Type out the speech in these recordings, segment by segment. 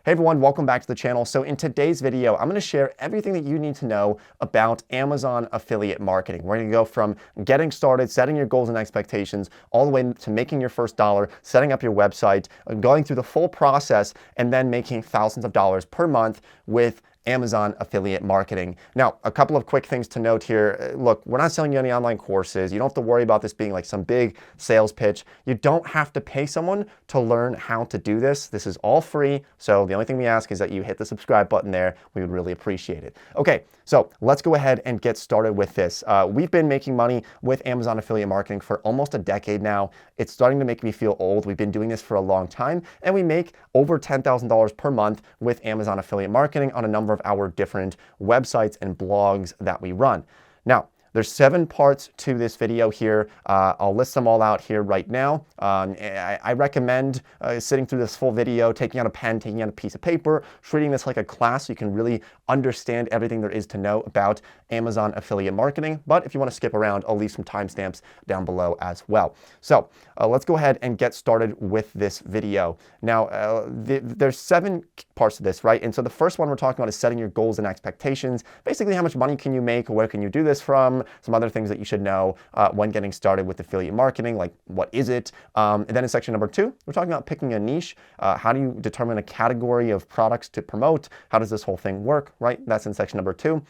Hey everyone, welcome back to the channel. So in today's video, I'm going to share everything that you need to know about Amazon affiliate marketing. We're going to go from getting started, setting your goals and expectations, all the way to making your first dollar, setting up your website, going through the full process, and then making thousands of dollars per month with Amazon affiliate marketing. Now, a couple of quick things to note here. Look, we're not selling you any online courses. You don't have to worry about this being like some big sales pitch. You don't have to pay someone to learn how to do this. This is all free. So the only thing we ask is that you hit the subscribe button there. We would really appreciate it. Okay, so let's go ahead and get started with this. We've been making money with Amazon affiliate marketing for almost a decade now. It's starting to make me feel old. We've been doing this for a long time, and we make over $10,000 per month with Amazon affiliate marketing on a number of our different websites and blogs that we run. Now, there's 7 parts to this video here. I'll list them all out here right now. I recommend sitting through this full video, taking out a pen, taking out a piece of paper, treating this like a class so you can really understand everything there is to know about Amazon affiliate marketing. But if you want to skip around, I'll leave some timestamps down below as well. So let's go ahead and get started with this video. Now, there's 7 parts to this, right? And so the first one we're talking about is setting your goals and expectations. Basically, how much money can you make? Where can you do this from? Some other things that you should know when getting started with affiliate marketing, like what is it? And then in section number 2, we're talking about picking a niche. How do you determine a category of products to promote? How does this whole thing work, right? That's in section number 2.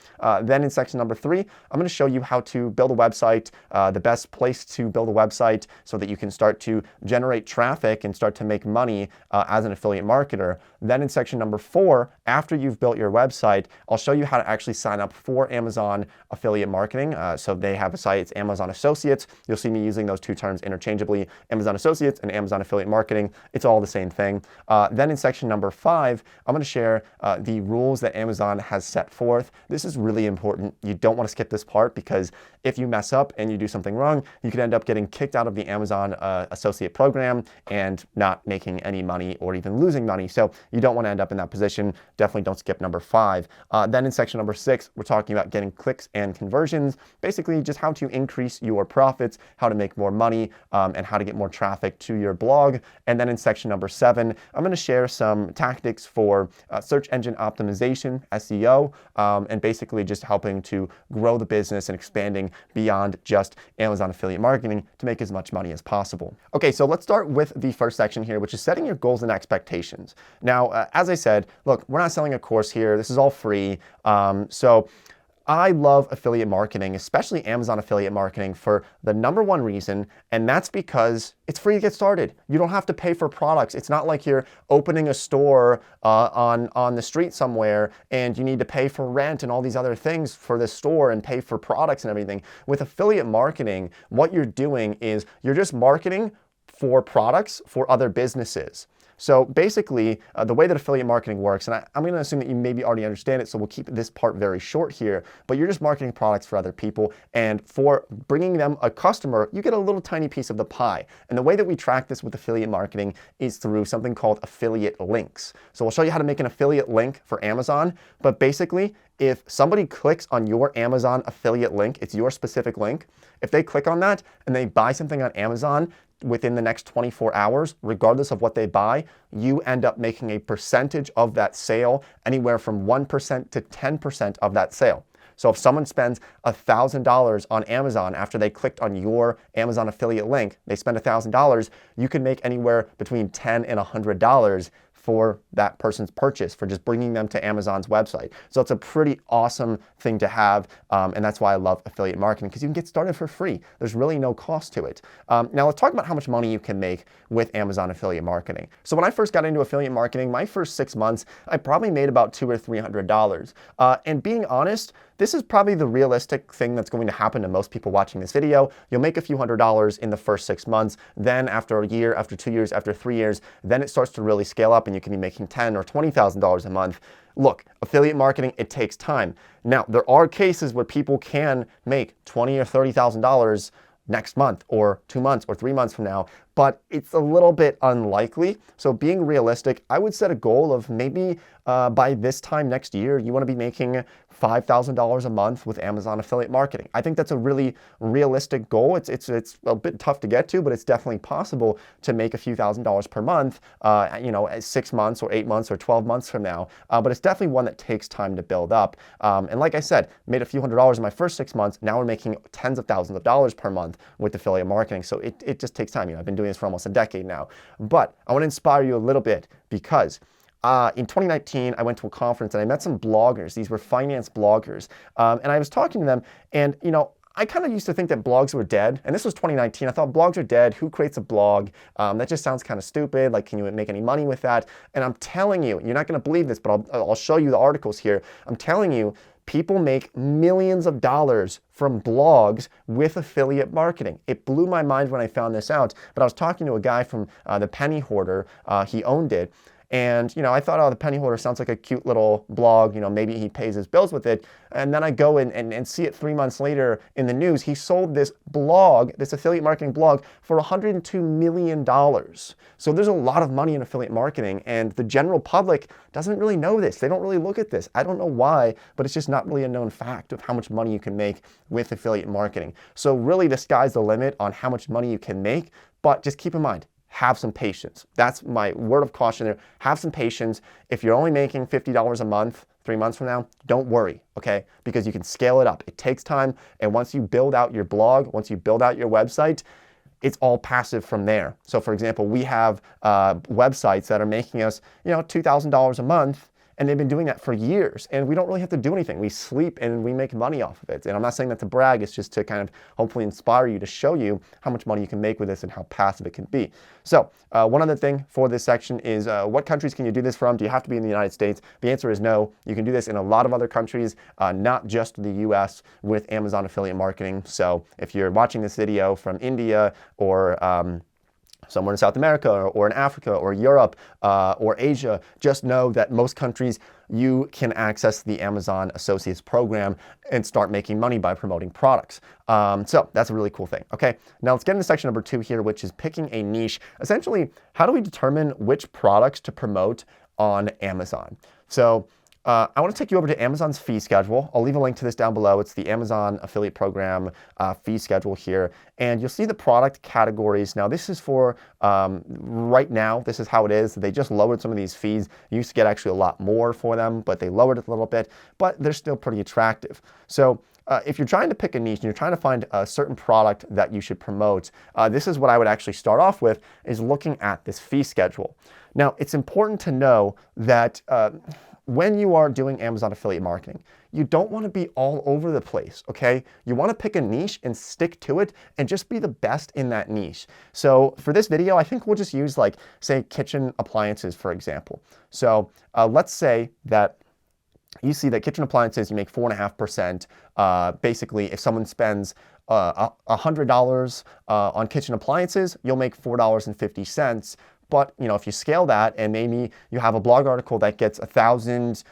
Then in section number 3, I'm going to show you how to build a website, the best place to build a website so that you can start to generate traffic and start to make money as an affiliate marketer. Then in section number 4, after you've built your website, I'll show you how to actually sign up for Amazon affiliate marketing. So they have a site, it's Amazon Associates. You'll see me using those 2 terms interchangeably, Amazon Associates and Amazon affiliate marketing. It's all the same thing. Then in section number 5, I'm going to share the rules that Amazon has set forth. This is really important. You don't want to skip this part because if you mess up and you do something wrong, you could end up getting kicked out of the Amazon Associate program and not making any money or even losing money. So you don't want to end up in that position. Definitely don't skip number 5. Then in section number 6, we're talking about getting clicks and conversions. Basically, just how to increase your profits, how to make more money, and how to get more traffic to your blog. And then in section number 7, I'm going to share some tactics for search engine optimization, SEO, and basically just helping to grow the business and expanding beyond just Amazon affiliate marketing to make as much money as possible. Okay, so let's start with the first section here, which is setting your goals and expectations. Now, as I said, look, we're not selling a course here. This is all free. So I love affiliate marketing, especially Amazon affiliate marketing, for the number 1 reason, and that's because it's free to get started. You don't have to pay for products. It's not like you're opening a store on the street somewhere and you need to pay for rent and all these other things for the store and pay for products and everything. With affiliate marketing, what you're doing is you're just marketing for products for other businesses. So basically, the way that affiliate marketing works, and I'm going to assume that you maybe already understand it, so we'll keep this part very short here, but you're just marketing products for other people, and for bringing them a customer, you get a little tiny piece of the pie. And the way that we track this with affiliate marketing is through something called affiliate links. So we'll show you how to make an affiliate link for Amazon, but basically, if somebody clicks on your Amazon affiliate link, it's your specific link, if they click on that and they buy something on Amazon within the next 24 hours, regardless of what they buy, you end up making a percentage of that sale, anywhere from 1% to 10% of that sale. So if someone spends $1,000 on Amazon after they clicked on your Amazon affiliate link, they spend $1,000, you can make anywhere between $10 and $100 for that person's purchase, for just bringing them to Amazon's website. So it's a pretty awesome thing to have, and that's why I love affiliate marketing, because you can get started for free. There's really no cost to it. Now let's talk about how much money you can make with Amazon affiliate marketing. So when I first got into affiliate marketing, my first 6 months, I probably made about $200 or $300. And being honest, this is probably the realistic thing that's going to happen to most people watching this video. You'll make a few $100s in the first 6 months. Then after a year, after 2 years, after 3 years, then it starts to really scale up and you can be making $10,000 or $20,000 a month. Look, affiliate marketing, it takes time. Now, there are cases where people can make $20,000 or $30,000 next month or 2 months or 3 months from now. but it's a little bit unlikely. So being realistic, I would set a goal of maybe by this time next year, you want to be making $5,000 a month with Amazon affiliate marketing. I think that's a really realistic goal. It's a bit tough to get to, but it's definitely possible to make a few $1,000s per month, 6 months or 8 months or 12 months from now. But it's definitely one that takes time to build up. And like I said, made a few $100s in my first 6 months. Now we're making tens of thousands of dollars per month with affiliate marketing. So it just takes time. I've been doing this for almost a decade now. But I want to inspire you a little bit because in 2019, I went to a conference and I met some bloggers. These were finance bloggers. And I was talking to them and, I kind of used to think that blogs were dead. And this was 2019. I thought blogs are dead. Who creates a blog? That just sounds kind of stupid. Like, can you make any money with that? And I'm telling you, you're not going to believe this, but I'll show you the articles here. I'm telling you, people make millions of dollars from blogs with affiliate marketing. It blew my mind when I found this out. But I was talking to a guy from the Penny Hoarder. He owned it. And, I thought, oh, the Penny Hoarder sounds like a cute little blog. Maybe he pays his bills with it. And then I go and see it 3 months later in the news. He sold this blog, this affiliate marketing blog, for $102 million. So there's a lot of money in affiliate marketing. And the general public doesn't really know this. They don't really look at this. I don't know why, but it's just not really a known fact of how much money you can make with affiliate marketing. So really, the sky's the limit on how much money you can make. But just keep in mind, have some patience. That's my word of caution there. Have some patience. If you're only making $50 a month 3 months from now, don't worry, okay? Because you can scale it up. It takes time. And once you build out your blog, once you build out your website, it's all passive from there. So for example, we have websites that are making us, $2,000 a month. And they've been doing that for years. And we don't really have to do anything. We sleep and we make money off of it. And I'm not saying that to brag. It's just to kind of hopefully inspire you to show you how much money you can make with this and how passive it can be. So one other thing for this section is what countries can you do this from? Do you have to be in the United States? The answer is no. You can do this in a lot of other countries, not just the US with Amazon affiliate marketing. So if you're watching this video from India or somewhere in South America or in Africa or Europe or Asia, just know that most countries you can access the Amazon Associates program and start making money by promoting products. So that's a really cool thing. Okay, now let's get into section number 2 here, which is picking a niche. Essentially, how do we determine which products to promote on Amazon? So I want to take you over to Amazon's fee schedule. I'll leave a link to this down below. It's the Amazon affiliate program fee schedule here. And you'll see the product categories. Now, this is for right now. This is how it is. They just lowered some of these fees. You used to get actually a lot more for them, but they lowered it a little bit. But they're still pretty attractive. So if you're trying to pick a niche and you're trying to find a certain product that you should promote, this is what I would actually start off with, is looking at this fee schedule. Now, it's important to know that when you are doing Amazon affiliate marketing, you don't want to be all over the place, okay? You want to pick a niche and stick to it and just be the best in that niche. So for this video, I think we'll just use say kitchen appliances, for example. So let's say that you see that kitchen appliances, you make 4.5%. Basically, if someone spends $100 on kitchen appliances, you'll make $4.50. But if you scale that and maybe you have a blog article that gets 1,000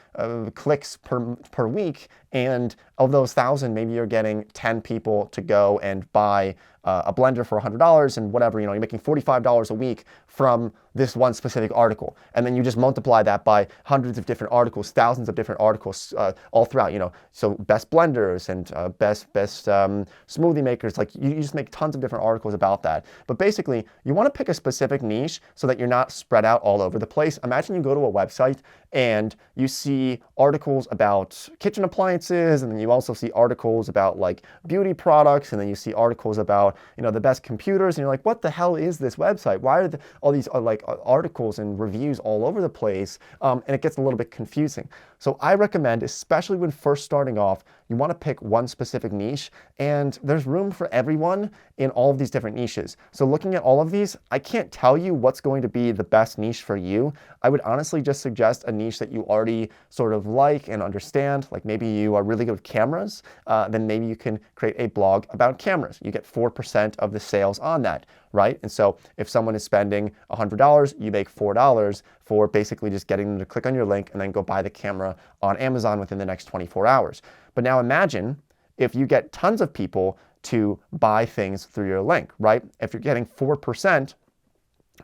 clicks per week, and of those 1,000, maybe you're getting 10 people to go and buy a blender for $100 and whatever, you're making $45 a week from this one specific article. And then you just multiply that by hundreds of different articles, thousands of different articles all throughout, so best blenders and best smoothie makers, you just make tons of different articles about that. But basically, you want to pick a specific niche so that you're not spread out all over the place. Imagine you go to a website and you see articles about kitchen appliances, and then you also see articles about beauty products, and then you see articles about the best computers, and you're like, what the hell is this website? Why are all these articles and reviews all over the place? And it gets a little bit confusing. So I recommend, especially when first starting off, you want to pick one specific niche, and there's room for everyone in all of these different niches. So looking at all of these, I can't tell you what's going to be the best niche for you. I would honestly just suggest a niche that you already sort of like and understand. Like maybe you are really good with cameras, then maybe you can create a blog about cameras. You get 4% of the sales on that, right? And so if someone is spending $100, you make $4 for basically just getting them to click on your link and then go buy the camera on Amazon within the next 24 hours. But now imagine if you get tons of people to buy things through your link, right? If you're getting 4%,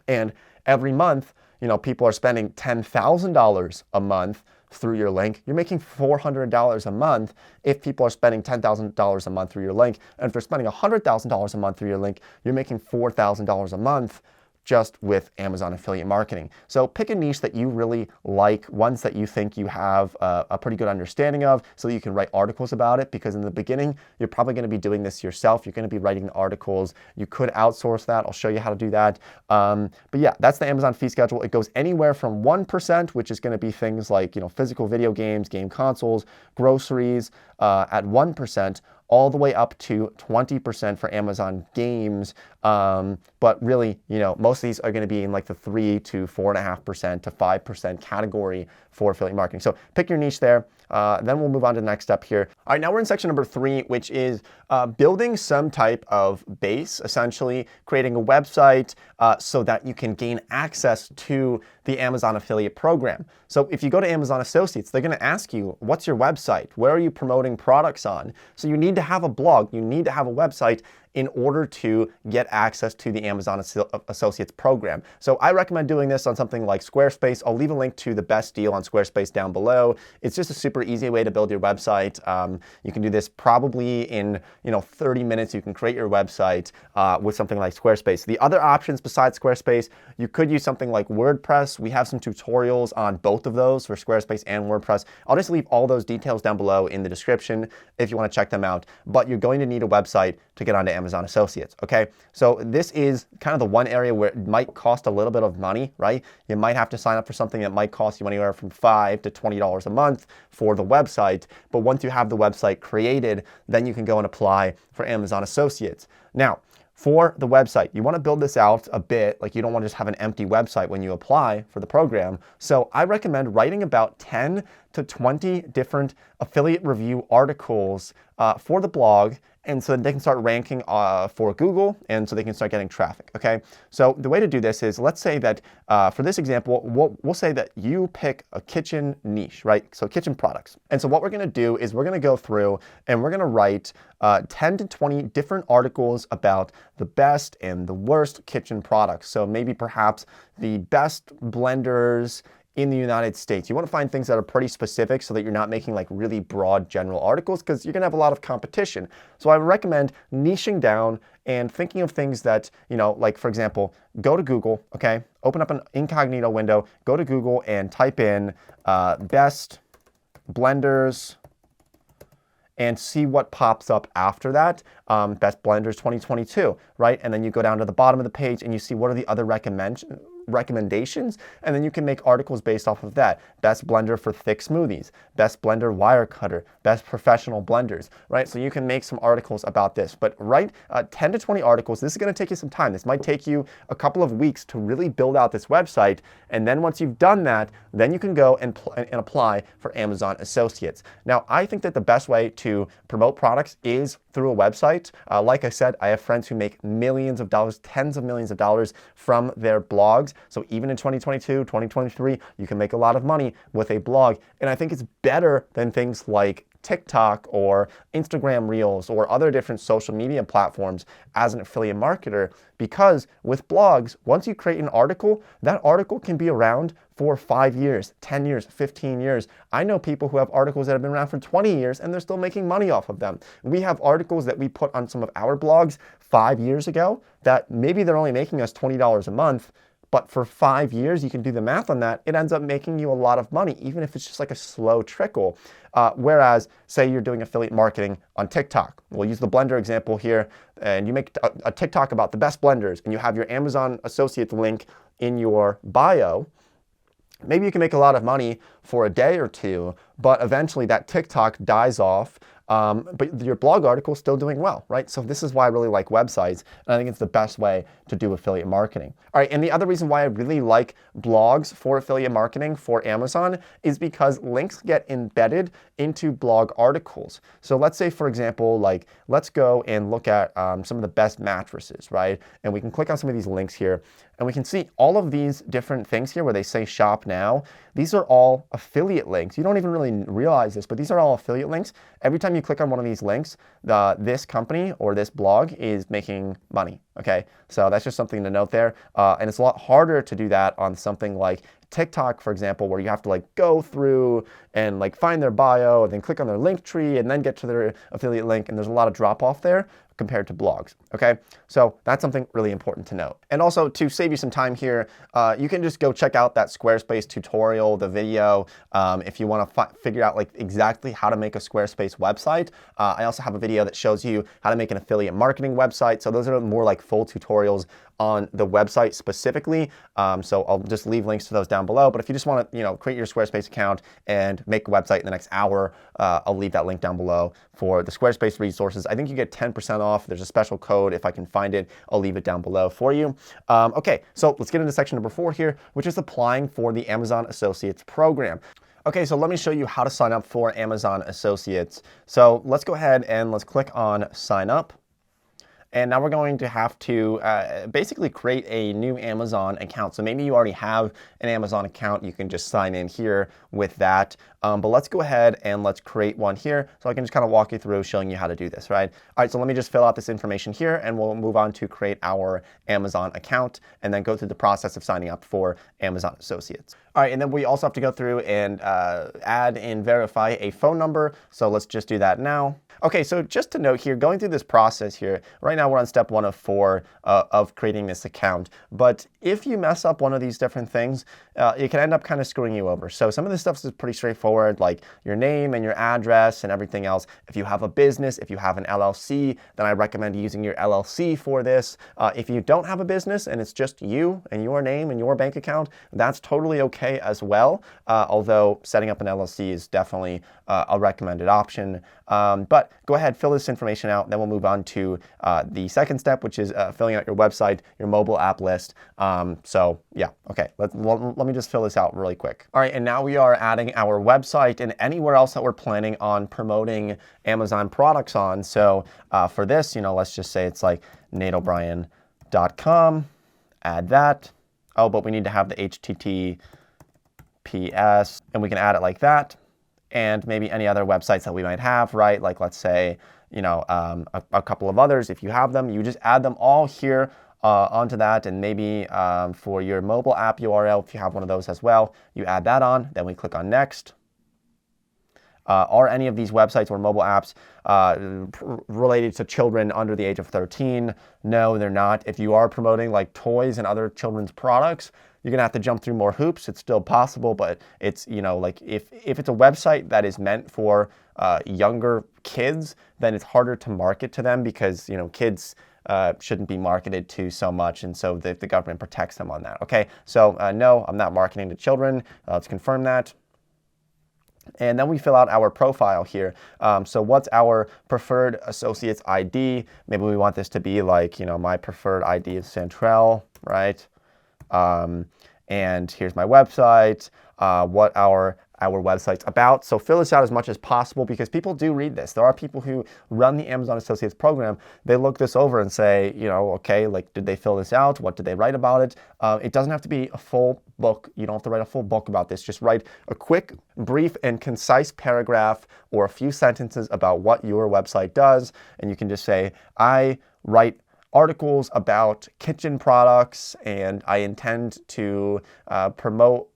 And every month, people are spending $10,000 a month through your link. You're making $400 a month if people are spending $10,000 a month through your link. And if they're spending $100,000 a month through your link, you're making $4,000 a month just with Amazon affiliate marketing. So pick a niche that you really like, ones that you think you have a pretty good understanding of, so that you can write articles about it, because in the beginning, you're probably going to be doing this yourself. You're going to be writing the articles. You could outsource that. I'll show you how to do that. But yeah, that's the Amazon fee schedule. It goes anywhere from 1%, which is going to be things like, physical video games, game consoles, groceries, at 1%, all the way up to 20% for Amazon games. But really, most of these are going to be in like the 3 to 4.5% to 5% category for affiliate marketing. So pick your niche there. Then we'll move on to the next step here. All right, now we're in section number 3, which is building some type of base, essentially creating a website so that you can gain access to the Amazon affiliate program. So if you go to Amazon Associates, they're going to ask you, what's your website? Where are you promoting products on? So you need to have a blog. You need to have a website in order to get access to the Amazon Associates program. So I recommend doing this on something like Squarespace. I'll leave a link to the best deal on Squarespace down below. It's just a super easy way to build your website. You can do this probably in 30 minutes. You can create your website with something like Squarespace. The other options besides Squarespace, you could use something like WordPress. We have some tutorials on both of those for Squarespace and WordPress. I'll just leave all those details down below in the description if you want to check them out. But you're going to need a website to get onto Amazon Associates, okay? So this is kind of the one area where it might cost a little bit of money, right? You might have to sign up for something that might cost you anywhere from $5 to $20 a month for the website. But once you have the website created, then you can go and apply for Amazon Associates. Now, for the website, you want to build this out a bit. Like, you don't want to just have an empty website when you apply for the program. So I recommend writing about 10 to 20 different affiliate review articles for the blog, and so they can start ranking for Google, and so they can start getting traffic, okay? So the way to do this is, let's say that for this example, we'll say that you pick a kitchen niche, right? So kitchen products. And so what we're gonna do is we're gonna go through and we're gonna write 10 to 20 different articles about the best and the worst kitchen products. So maybe perhaps the best blenders in the United States. You want to find things that are pretty specific so that you're not making like really broad general articles, because you're going to have a lot of competition. So I recommend niching down and thinking of things that, like for example, go to Google, okay? Open up an incognito window, go to Google and type in best blenders and see what pops up after that. Best blenders 2022, right? And then you go down to the bottom of the page and you see what are the other recommendations, and then you can make articles based off of that. Best blender for thick smoothies, best blender wire cutter, best professional blenders, right? So you can make some articles about this, but write 10 to 20 articles. This is going to take you some time. This might take you a couple of weeks to really build out this website, and then once you've done that, then you can go and apply for Amazon Associates. Now, I think that the best way to promote products is through a website. Like I said, I have friends who make millions of dollars, tens of millions of dollars from their blogs. So even in 2022, 2023, you can make a lot of money with a blog. And I think it's better than things like TikTok or Instagram Reels or other different social media platforms as an affiliate marketer, because with blogs, once you create an article, that article can be around for 5 years, 10 years, 15 years. I know people who have articles that have been around for 20 years and they're still making money off of them. We have articles that we put on some of our blogs 5 years ago that maybe they're only making us $20 a month, but for 5 years, you can do the math on that, it ends up making you a lot of money, even if it's just like a slow trickle. Whereas, say you're doing affiliate marketing on TikTok. We'll use the blender example here, and you make a TikTok about the best blenders, and you have your Amazon Associates link in your bio. Maybe you can make a lot of money for a day or two, but eventually that TikTok dies off. But your blog article is still doing well, right? So this is why I really like websites, and I think it's the best way to do affiliate marketing. All right, and the other reason why I really like blogs for affiliate marketing for Amazon is because links get embedded into blog articles. So let's say, for example, like let's go and look at some of the best mattresses, right? And we can click on some of these links here. And we can see all of these different things here where they say shop now. These are all affiliate links. You don't even really realize this, but these are all affiliate links. Every time you click on one of these links, this company or this blog is making money, okay? So that's just something to note there. And it's a lot harder to do that on something like TikTok, for example, where you have to like go through and like find their bio and then click on their link tree and then get to their affiliate link. And there's a lot of drop off there compared to blogs, okay? So that's something really important to note. And also to save you some time here, you can just go check out that Squarespace tutorial, the video, if you want to figure out like exactly how to make a Squarespace website. I also have a video that shows you how to make an affiliate marketing website. So those are more like full tutorials on the website specifically. So I'll just leave links to those down below. But if you just want to, create your Squarespace account and make a website in the next hour, I'll leave that link down below for the Squarespace resources. I think you get 10% off. There's a special code. If I can find it, I'll leave it down below for you. Okay, so let's get into section number 4 here, which is applying for the Amazon Associates program. Okay, so let me show you how to sign up for Amazon Associates. So let's go ahead and let's click on sign up. And now we're going to have to basically create a new Amazon account. So maybe you already have an Amazon account. You can just sign in here with that. But let's go ahead and let's create one here. So I can just kind of walk you through showing you how to do this, right? All right, so let me just fill out this information here and we'll move on to create our Amazon account and then go through the process of signing up for Amazon Associates. All right, and then we also have to go through and add and verify a phone number. So let's just do that now. Okay, so just to note here, going through this process here, right now we're on step 1 of 4 of creating this account. But if you mess up one of these different things, it can end up kind of screwing you over. So some of this stuff is pretty straightforward, like your name and your address and everything else. If you have a business, if you have an LLC, then I recommend using your LLC for this. If you don't have a business and it's just you and your name and your bank account, that's totally okay as well. Although setting up an LLC is definitely a recommended option. But go ahead, fill this information out. Then we'll move on to the second step, which is filling out your website, your mobile app list. So yeah, okay, let me just fill this out really quick. All right, and now we are adding our website and anywhere else that we're planning on promoting Amazon products on. So for this, let's just say it's like nateobrien.com, add that. Oh, but we need to have the HTTPS, and we can add it like that. And maybe any other websites that we might have, right? Like let's say, a couple of others. If you have them, you just add them all here onto that. And maybe for your mobile app URL, if you have one of those as well, you add that on. Then we click on next. Are any of these websites or mobile apps related to children under the age of 13? No, they're not. If you are promoting like toys and other children's products, you're gonna have to jump through more hoops. It's still possible, but it's, like if it's a website that is meant for younger kids, then it's harder to market to them because, kids shouldn't be marketed to so much, and so the government protects them on that. Okay, so no, I'm not marketing to children. Let's confirm that. And then we fill out our profile here. So what's our preferred associate's ID? Maybe we want this to be like, my preferred ID is Santrel, right? And here's my website, what our website's about. So fill this out as much as possible because people do read this. There are people who run the Amazon Associates program. They look this over and say, okay, like, did they fill this out? What did they write about it? It doesn't have to be a full book. You don't have to write a full book about this. Just write a quick, brief, and concise paragraph or a few sentences about what your website does. And you can just say, I write articles about kitchen products, and I intend to promote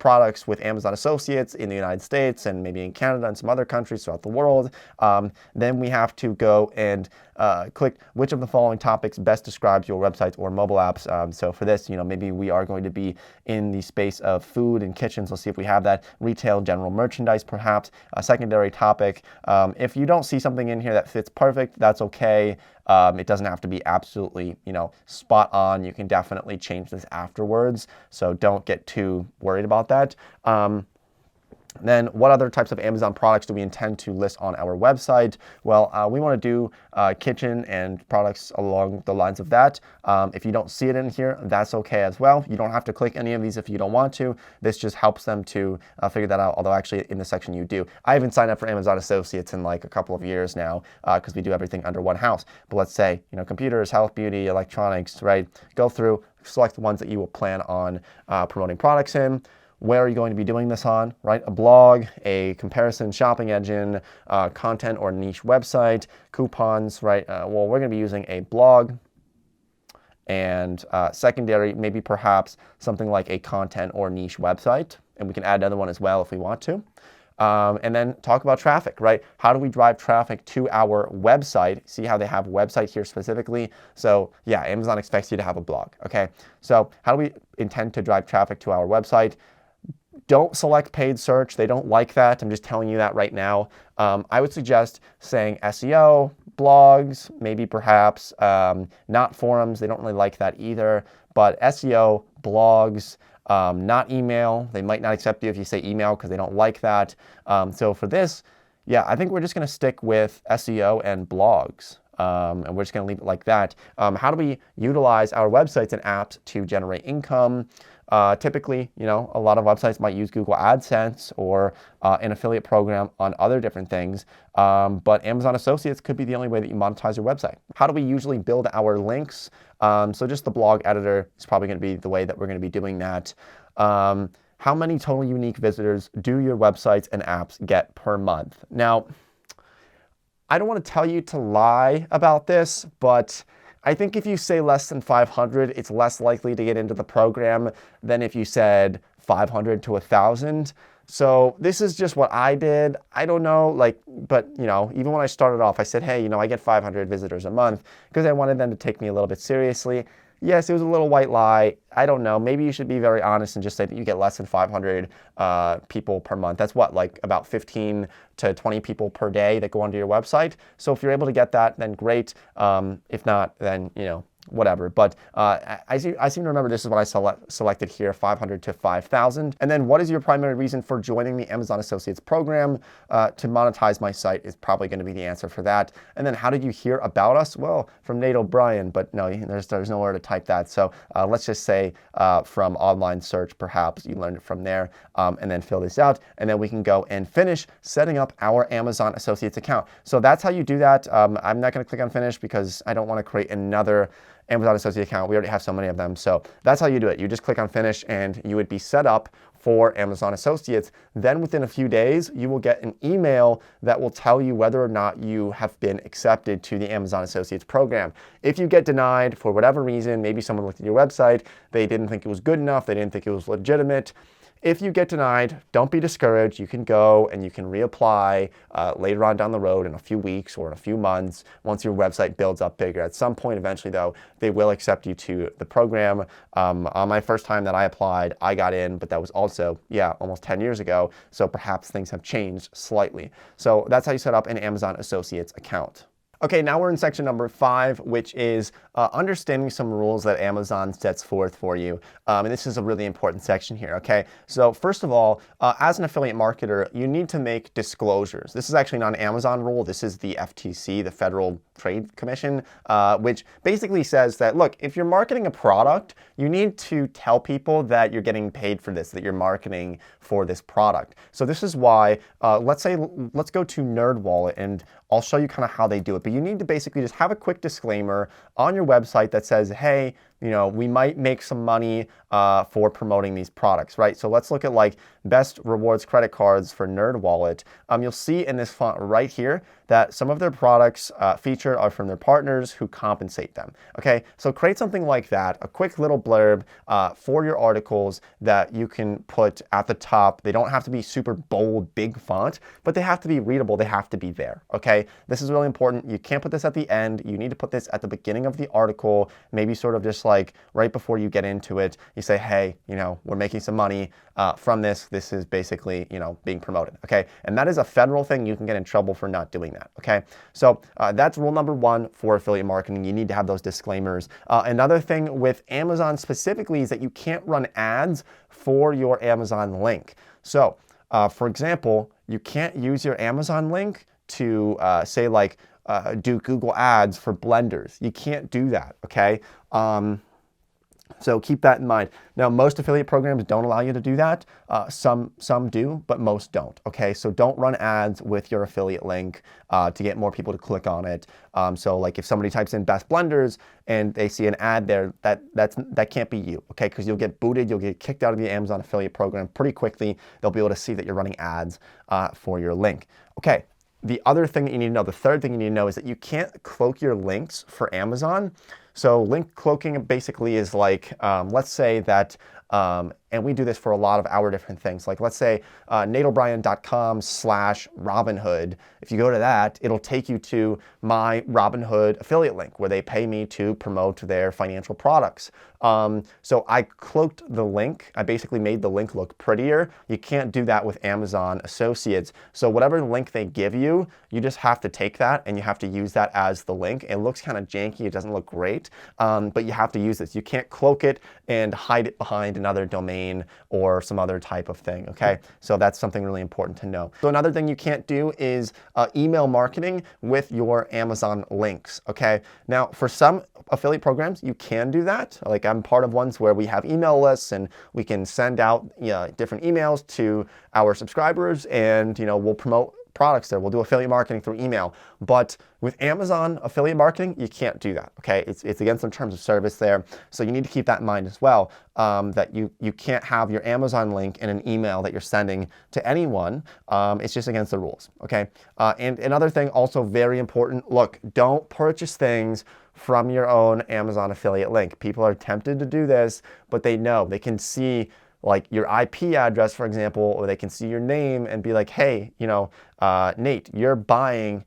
products with Amazon Associates in the United States and maybe in Canada and some other countries throughout the world. Then we have to go and click which of the following topics best describes your websites or mobile apps. So for this, maybe we are going to be in the space of food and kitchens. Let's see if we have that. Retail, general merchandise, perhaps. A secondary topic. If you don't see something in here that fits perfect, that's okay. It doesn't have to be absolutely, spot on. You can definitely change this afterwards. So don't get too worried about that. Then what other types of Amazon products do we intend to list on our website? Well, we want to do kitchen and products along the lines of that. If you don't see it in here, that's okay as well. You don't have to click any of these if you don't want to. This just helps them to figure that out, although actually in the section you do. I haven't signed up for Amazon Associates in like a couple of years now because we do everything under one house. But let's say, computers, health, beauty, electronics, right? Go through, select the ones that you will plan on promoting products in. Where are you going to be doing this on, right? A blog, a comparison shopping engine, content or niche website, coupons, right? Well, we're going to be using a blog, and secondary, maybe perhaps something like a content or niche website. And we can add another one as well if we want to. And then talk about traffic, right? How do we drive traffic to our website? See how they have website here specifically. So yeah, Amazon expects you to have a blog, okay? So how do we intend to drive traffic to our website? Don't select paid search. They don't like that. I'm just telling you that right now. I would suggest saying SEO, blogs, maybe perhaps not forums. They don't really like that either. But SEO, blogs, not email. They might not accept you if you say email because they don't like that. So for this, yeah, I think we're just going to stick with SEO and blogs. And we're just going to leave it like that. How do we utilize our websites and apps to generate income? Typically, a lot of websites might use Google AdSense or an affiliate program on other different things. But Amazon Associates could be the only way that you monetize your website. How do we usually build our links? So just the blog editor is probably going to be the way that we're going to be doing that. How many total unique visitors do your websites and apps get per month? Now, I don't want to tell you to lie about this, but I think if you say less than 500, it's less likely to get into the program than if you said 500 to 1,000. So this is just what I did. I don't know, but even when I started off, I said, hey, I get 500 visitors a month because I wanted them to take me a little bit seriously. Yes, it was a little white lie. I don't know. Maybe you should be very honest and just say that you get less than 500 people per month. That's what, like about 15 to 20 people per day that go onto your website. So if you're able to get that, then great. If not, then, whatever. But I seem to remember this is what I selected here, 500 to 5,000. And then what is your primary reason for joining the Amazon Associates program? To monetize my site is probably going to be the answer for that. And then how did you hear about us? Well, from Nate O'Brien, but no, there's nowhere to type that. So let's just say from online search, perhaps you learned it from there, and then fill this out. And then we can go and finish setting up our Amazon Associates account. So that's how you do that. I'm not going to click on finish because I don't want to create another Amazon Associate account. We already have so many of them. So that's how you do it. You just click on finish and you would be set up for Amazon Associates. Then within a few days, you will get an email that will tell you whether or not you have been accepted to the Amazon Associates program. If you get denied for whatever reason, maybe someone looked at your website, they didn't think it was good enough, they didn't think it was legitimate. If you get denied, don't be discouraged. You can go and you can reapply later on down the road in a few weeks or in a few months once your website builds up bigger. At some point, eventually, though, they will accept you to the program. On my first time that I applied, I got in, but that was also, almost 10 years ago. So perhaps things have changed slightly. So that's how you set up an Amazon Associates account. Okay, now we're in section number 5, which is understanding some rules that Amazon sets forth for you. And this is a really important section here, okay? So first of all, as an affiliate marketer, you need to make disclosures. This is actually not an Amazon rule. This is the FTC, the Federal Trade Commission, which basically says that, look, if you're marketing a product, you need to tell people that you're getting paid for this, that you're marketing for this product. So this is why, let's go to NerdWallet, and I'll show you kind of how they do it. But you need to basically just have a quick disclaimer on your website that says, hey, we might make some money for promoting these products, right? So let's look at like best rewards credit cards for NerdWallet. You'll see in this font right here that some of their products featured are from their partners who compensate them, okay? So create something like that, a quick little blurb for your articles that you can put at the top. They don't have to be super bold, big font, but they have to be readable. They have to be there, okay? This is really important. You can't put this at the end. You need to put this at the beginning of the article, maybe sort of just like right before you get into it. You say, hey, we're making some money from this. This is basically, being promoted, okay? And that is a federal thing. You can get in trouble for not doing that, okay? So that's rule number 1 for affiliate marketing. You need to have those disclaimers. Another thing with Amazon specifically is that you can't run ads for your Amazon link. So For example, you can't use your Amazon link to say like do Google ads for blenders. You can't do that, okay? So keep that in mind. Now, most affiliate programs don't allow you to do that. Some do, but most don't, okay? So don't run ads with your affiliate link to get more people to click on it. So like if somebody types in best blenders and they see an ad there, that can't be you, okay? Because you'll get booted, you'll get kicked out of the Amazon affiliate program pretty quickly. They'll be able to see that you're running ads for your link. Okay, the other thing that you need to know, the third thing you need to know is that you can't cloak your links for Amazon. So link cloaking basically is like, let's say that, and we do this for a lot of our different things. Like let's say nateobrien.com/Robinhood. If you go to that, it'll take you to my Robinhood affiliate link where they pay me to promote their financial products. So I cloaked the link. I basically made the link look prettier. You can't do that with Amazon Associates. So whatever link they give you, you just have to take that and you have to use that as the link. It looks kind of janky. It doesn't look great, but you have to use this. You can't cloak it and hide it behind another domain or some other type of thing, okay? So that's something really important to know. So another thing you can't do is email marketing with your Amazon links, okay? Now, for some affiliate programs, you can do that. Like I'm part of ones where we have email lists and we can send out different emails to our subscribers and we'll promote products there. We'll do affiliate marketing through email. But with Amazon affiliate marketing, you can't do that, okay? It's against the terms of service there. So you need to keep that in mind as well, that you can't have your Amazon link in an email that you're sending to anyone. It's just against the rules, okay? And another thing also very important, look, don't purchase things from your own Amazon affiliate link. People are tempted to do this, but they know, they can see like your IP address, for example, or they can see your name and be like, hey, Nate, you're buying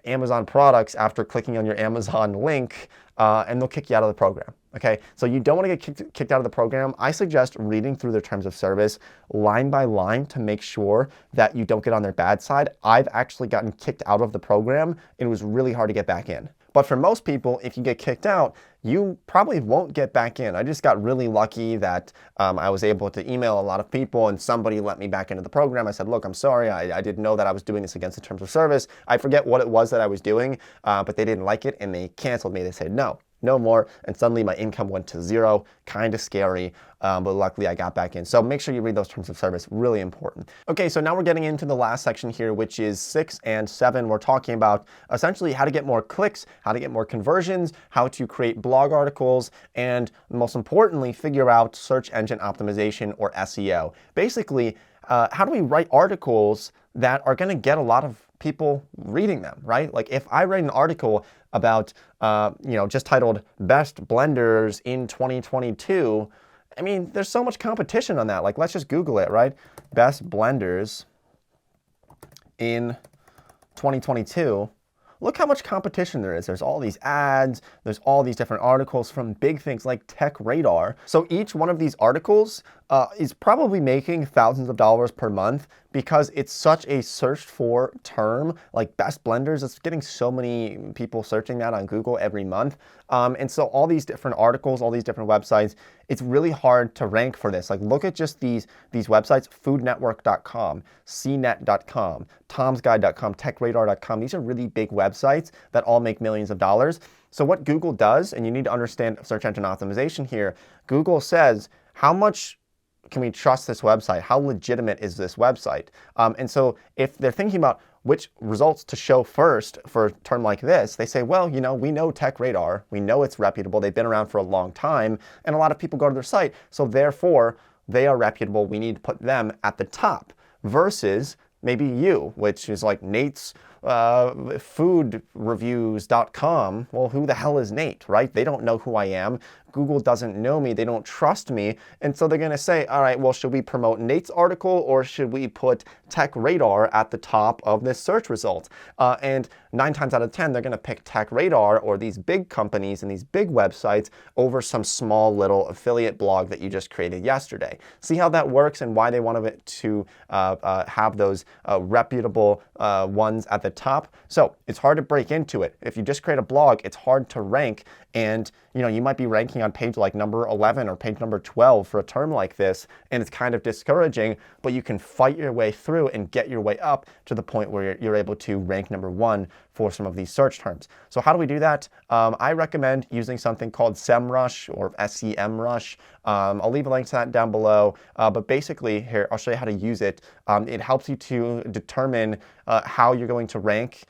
Amazon products after clicking on your Amazon link, and they'll kick you out of the program, okay? So you don't want to get kicked out of the program. I suggest reading through their terms of service line by line to make sure that you don't get on their bad side. I've actually gotten kicked out of the program, and it was really hard to get back in. But for most people, if you get kicked out, you probably won't get back in. I just got really lucky that I was able to email a lot of people and somebody let me back into the program. I said, look, I'm sorry, I didn't know that I was doing this against the terms of service. I forget what it was that I was doing, but they didn't like it and they canceled me. They said, no more, and suddenly my income went to zero. Kind of scary, but luckily I got back in. So make sure you read those terms of service, really important. Okay, so now we're getting into the last section here, which is 6 and 7. We're talking about essentially how to get more clicks, how to get more conversions, how to create blog articles, and most importantly, figure out search engine optimization or SEO. Basically, how do we write articles that are gonna get a lot of people reading them, right? Like if I write an article about, just titled Best Blenders in 2022, I mean, there's so much competition on that. Like, let's just Google it, right? Best Blenders in 2022. Look how much competition there is. There's all these ads, there's all these different articles from big things like Tech Radar. So each one of these articles is probably making thousands of dollars per month because it's such a searched for term, like best blenders. It's getting so many people searching that on Google every month. And so all these different articles, all these different websites, it's really hard to rank for this. Like look at just these websites, foodnetwork.com, cnet.com, tomsguide.com, techradar.com. These are really big websites that all make millions of dollars. So what Google does, and you need to understand search engine optimization here, Google says, how much can we trust this website? How legitimate is this website? And so if they're thinking about which results to show first for a term like this, they say, well, we know Tech Radar, we know it's reputable, they've been around for a long time, and a lot of people go to their site, so therefore they are reputable, we need to put them at the top, versus maybe you, which is like Nate's foodreviews.com. Well, who the hell is Nate, right? They don't know who I am. Google doesn't know me, they don't trust me, and so they're gonna say, all right, well, should we promote Nate's article or should we put Tech Radar at the top of this search result? And 9 times out of 10, they're gonna pick Tech Radar or these big companies and these big websites over some small little affiliate blog that you just created yesterday. See how that works and why they wanted it to have those reputable ones at the top. So it's hard to break into it. If you just create a blog, it's hard to rank, and you might be ranking on page like number 11 or page number 12 for a term like this, and it's kind of discouraging, but you can fight your way through and get your way up to the point where you're able to rank number 1 for some of these search terms. So how do we do that? I recommend using something called SEMrush or SEMrush. I'll leave a link to that down below, but basically here, I'll show you how to use it. It helps you to determine how you're going to rank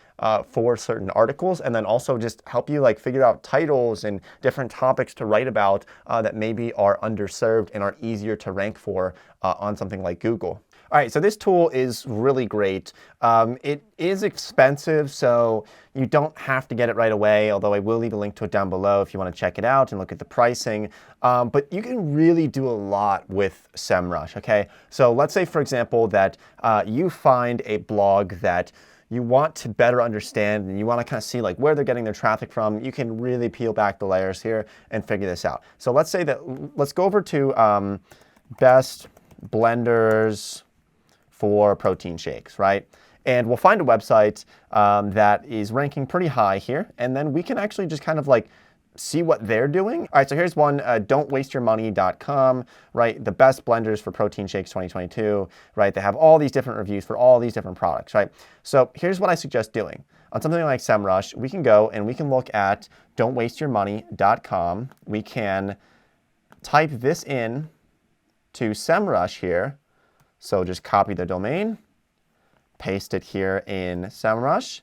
for certain articles, and then also just help you figure out titles and different topics to write about that maybe are underserved and are easier to rank for on something like Google. All right, so this tool is really great. It is expensive, so you don't have to get it right away, although I will leave a link to it down below if you want to check it out and look at the pricing. But you can really do a lot with SEMrush, okay? So let's say, for example, that you find a blog that you want to better understand and you want to kind of see where they're getting their traffic from. You can really peel back the layers here and figure this out. So let's say that, let's go over to best blenders for protein shakes, right? And we'll find a website that is ranking pretty high here, and then we can actually just kind of see what they're doing. All right, so here's one, don'twasteyourmoney.com, right? The best blenders for protein shakes 2022, right? They have all these different reviews for all these different products, right? So here's what I suggest doing. On something like SEMrush, we can go and we can look at don'twasteyourmoney.com. We can type this in to SEMrush here. So just copy the domain, paste it here in SEMrush,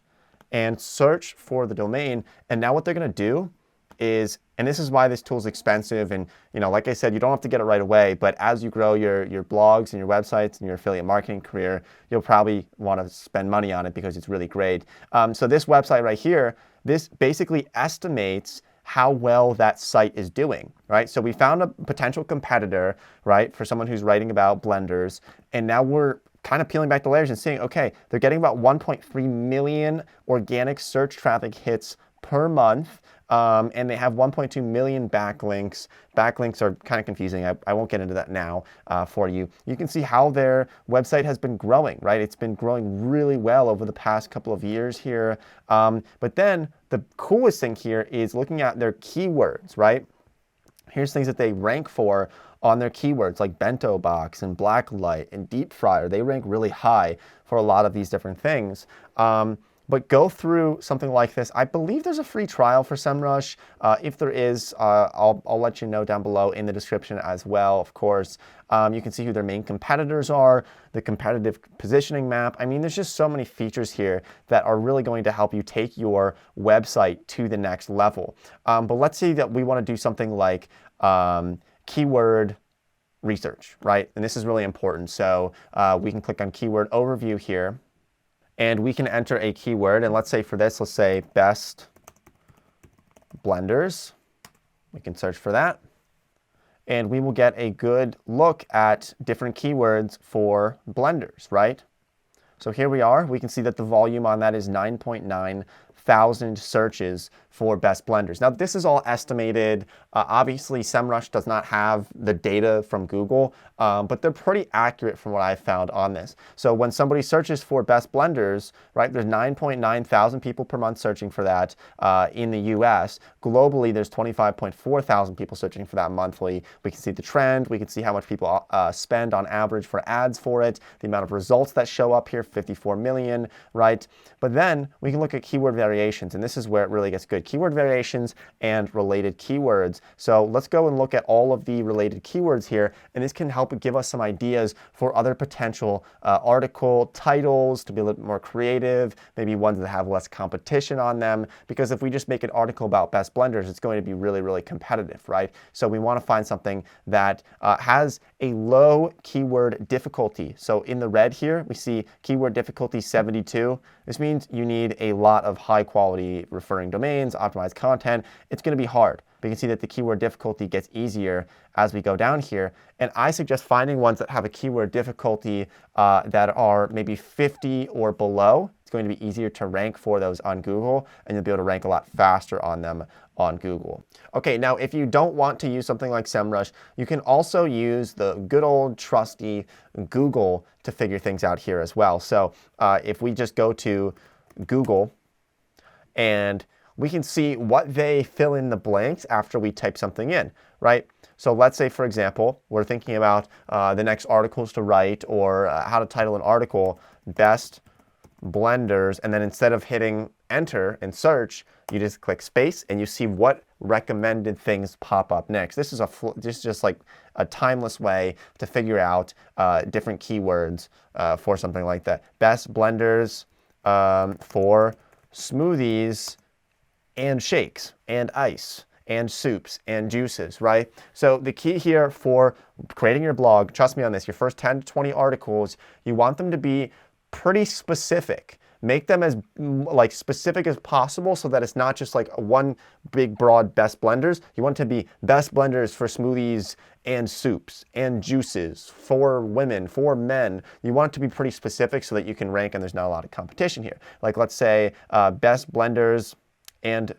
and search for the domain. And now what they're going to do is, and this is why this tool is expensive, and like I said, you don't have to get it right away, but as you grow your blogs and your websites and your affiliate marketing career, you'll probably want to spend money on it because it's really great. So this website right here, this basically estimates how well that site is doing, right? So we found a potential competitor, right, for someone who's writing about blenders, and now we're kind of peeling back the layers and seeing, okay, they're getting about 1.3 million organic search traffic hits per month, and they have 1.2 million backlinks. Backlinks are kind of confusing. I won't get into that now for you. You can see how their website has been growing, right? It's been growing really well over the past couple of years here. But then the coolest thing here is looking at their keywords, right? Here's things that they rank for on their keywords like bento box and blacklight and deep fryer. They rank really high for a lot of these different things. But go through something like this. I believe there's a free trial for SEMrush. If there is, I'll let you know down below in the description as well, of course. You can see who their main competitors are, the competitive positioning map. I mean, there's just so many features here that are really going to help you take your website to the next level. But let's say that we want to do something like keyword research, right? And this is really important. So we can click on keyword overview here, and we can enter a keyword. And let's say for this, let's say best blenders. We can search for that. And we will get a good look at different keywords for blenders, right? So here we are. We can see that the volume on that is 9.9 thousand searches for best blenders. Now, this is all estimated. Obviously, SEMrush does not have the data from Google, but they're pretty accurate from what I've found on this. So when somebody searches for best blenders, right, there's 9.9 thousand people per month searching for that in the US. Globally, there's 25.4 thousand people searching for that monthly. We can see the trend. We can see how much people spend on average for ads for it, the amount of results that show up here, 54 million, right? But then we can look at keyword variations, and this is where it really gets good. Keyword variations and related keywords. So let's go and look at all of the related keywords here, and this can help give us some ideas for other potential article titles to be a little bit more creative, maybe ones that have less competition on them, because if we just make an article about best blenders, it's going to be really, really competitive, right? So we want to find something that has a low keyword difficulty. So in the red here, we see keyword difficulty 72. This means you need a lot of high quality referring domains, optimized content. It's going to be hard. But you can see that the keyword difficulty gets easier as we go down here. And I suggest finding ones that have a keyword difficulty that are maybe 50 or below. It's going to be easier to rank for those on Google, and you'll be able to rank a lot faster on them on Google. Okay, now if you don't want to use something like SEMrush, you can also use the good old trusty Google to figure things out here as well. So if we just go to Google, and we can see what they fill in the blanks after we type something in, right? So let's say, for example, we're thinking about the next articles to write or how to title an article, best blenders, and then instead of hitting enter and search, you just click space and you see what recommended things pop up next. This is just like a timeless way to figure out different keywords for something like that. Best blenders for smoothies and shakes and ice and soups and juices, right? So the key here for creating your blog, trust me on this, your first 10 to 20 articles, you want them to be pretty specific. Make them as like specific as possible so that it's not just like one big broad best blenders. You want it to be best blenders for smoothies and soups and juices for women, for men. You want it to be pretty specific so that you can rank and there's not a lot of competition here. Like let's say best blenders and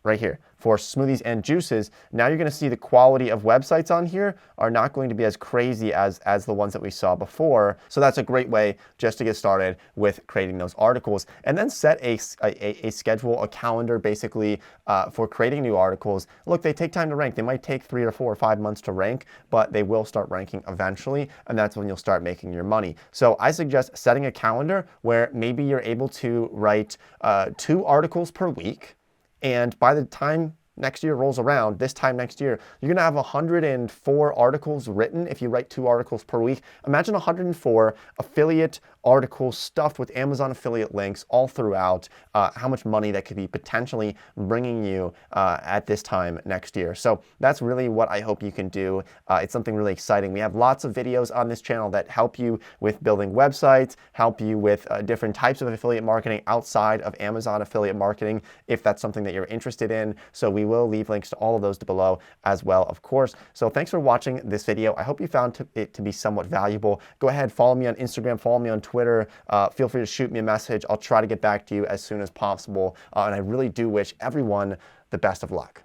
right here for smoothies and juices. Now you're going to see the quality of websites on here are not going to be as crazy as the ones that we saw before. So that's a great way just to get started with creating those articles, and then set a schedule, a calendar basically for creating new articles. Look, they take time to rank. They might take 3 or 4 or 5 months to rank, but they will start ranking eventually, and that's when you'll start making your money. So I suggest setting a calendar where maybe you're able to write 2 articles per week. And by the time next year rolls around, this time next year, you're going to have 104 articles written if you write 2 articles per week. Imagine 104 affiliate articles stuffed with Amazon affiliate links all throughout, how much money that could be potentially bringing you at this time next year. So that's really what I hope you can do. It's something really exciting. We have lots of videos on this channel that help you with building websites, help you with different types of affiliate marketing outside of Amazon affiliate marketing, if that's something that you're interested in. So we will leave links to all of those below as well, of course. So thanks for watching this video. I hope you found it to be somewhat valuable. Go ahead, follow me on Instagram, follow me on Twitter. Feel free to shoot me a message. I'll try to get back to you as soon as possible. And I really do wish everyone the best of luck.